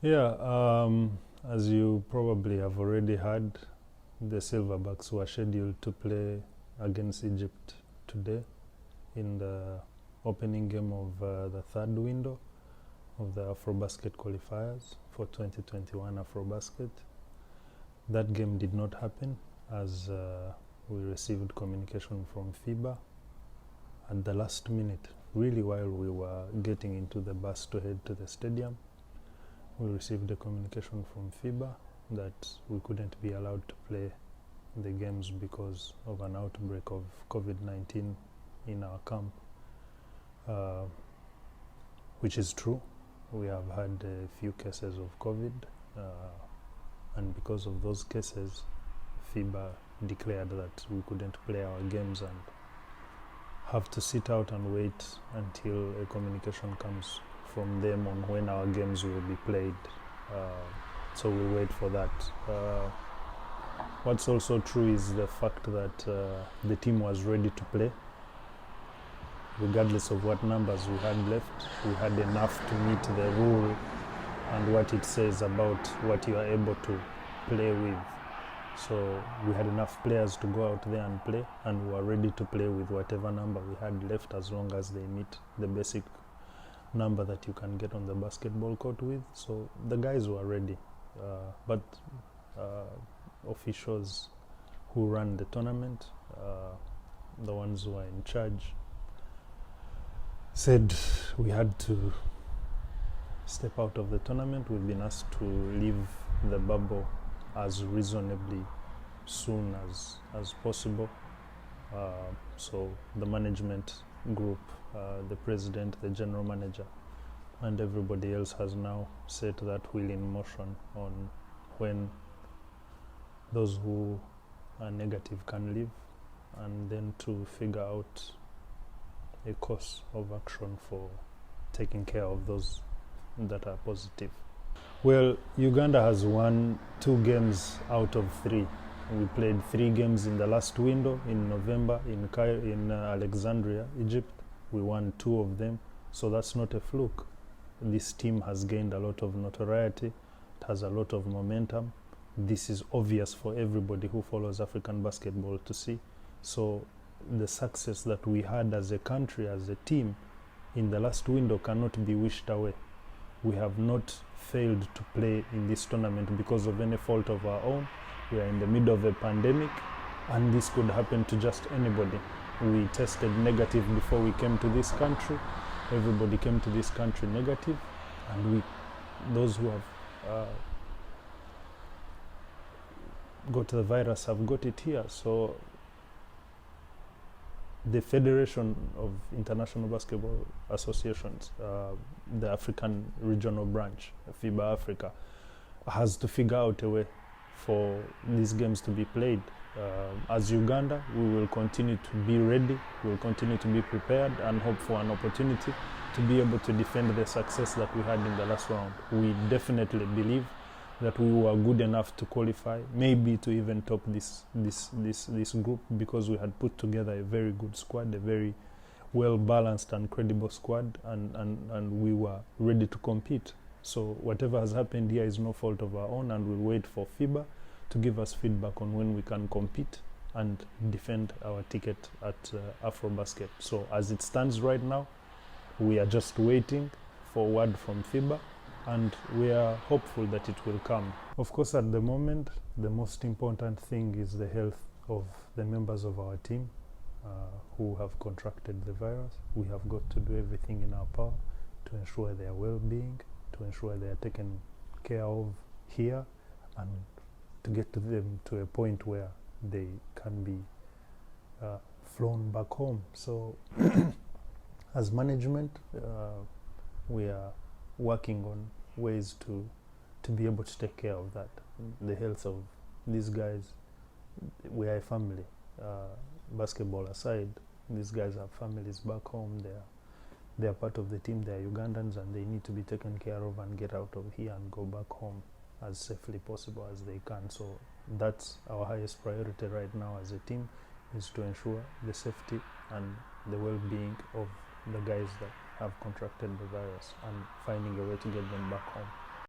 Yeah, as you probably have already heard, the Silverbacks were scheduled to play against Egypt today in the opening game of the third window of the AfroBasket qualifiers for 2021 AfroBasket. That game did not happen as we received communication from FIBA at the last minute, really while we were getting into the bus to head to the stadium. We received a communication from FIBA that we couldn't be allowed to play the games because of an outbreak of COVID-19 in our camp, which is true. We have had a few cases of COVID, and because of those cases, FIBA declared that we couldn't play our games and have to sit out and wait until a communication comes from them on when our games will be played. So we'll wait for that. What's also true is the fact that the team was ready to play. Regardless of what numbers we had left, we had enough to meet the rule and what it says about what you are able to play with. So we had enough players to go out there and play, and we were ready to play with whatever number we had left, as long as they meet the basic number that you can get on the basketball court with. So the guys were ready, but officials who ran the tournament, the ones who are in charge, said we had to step out of the tournament. We've been asked to leave the bubble as reasonably soon as possible. So the management group, the president, the general manager, and everybody else has now set that wheel in motion on when those who are negative can leave, and then to figure out a course of action for taking care of those that are positive. Well, Uganda has won 2 games out of 3. We played 3 games in the last window in November in Alexandria, Egypt. We won 2 of them, so that's not a fluke. This team has gained a lot of notoriety. It has a lot of momentum. This is obvious for everybody who follows African basketball to see. So the success that we had as a country, as a team, in the last window cannot be wished away. We have not failed to play in this tournament because of any fault of our own. We are in the middle of a pandemic, and this could happen to just anybody. We tested negative before we came to this country. Everybody came to this country negative, and those who have got the virus have got it here. So the Federation of International Basketball Associations, the African regional branch, FIBA Africa, has to figure out a way for these games to be played. As Uganda, we will continue to be ready, we will continue to be prepared and hope for an opportunity to be able to defend the success that we had in the last round. We definitely believe that we were good enough to qualify, maybe to even top this group, because we had put together a very good squad, a very well balanced and credible squad, and we were ready to compete. So whatever has happened here is no fault of our own, and we'll wait for FIBA to give us feedback on when we can compete and defend our ticket at AfroBasket. So as it stands right now, we are just waiting for word from FIBA, and we are hopeful that it will come. Of course, at the moment, the most important thing is the health of the members of our team who have contracted the virus. We have got to do everything in our power to ensure their well-being, to ensure they are taken care of here, and to get to them to a point where they can be flown back home. So as management, we are working on ways to be able to take care of that. The health of these guys, we are a family. Basketball aside, these guys have families back home. They are part of the team. They are Ugandans, and they need to be taken care of and get out of here and go back home as safely possible as they can. So that's our highest priority right now as a team, is to ensure the safety and the well-being of the guys that have contracted the virus and finding a way to get them back home.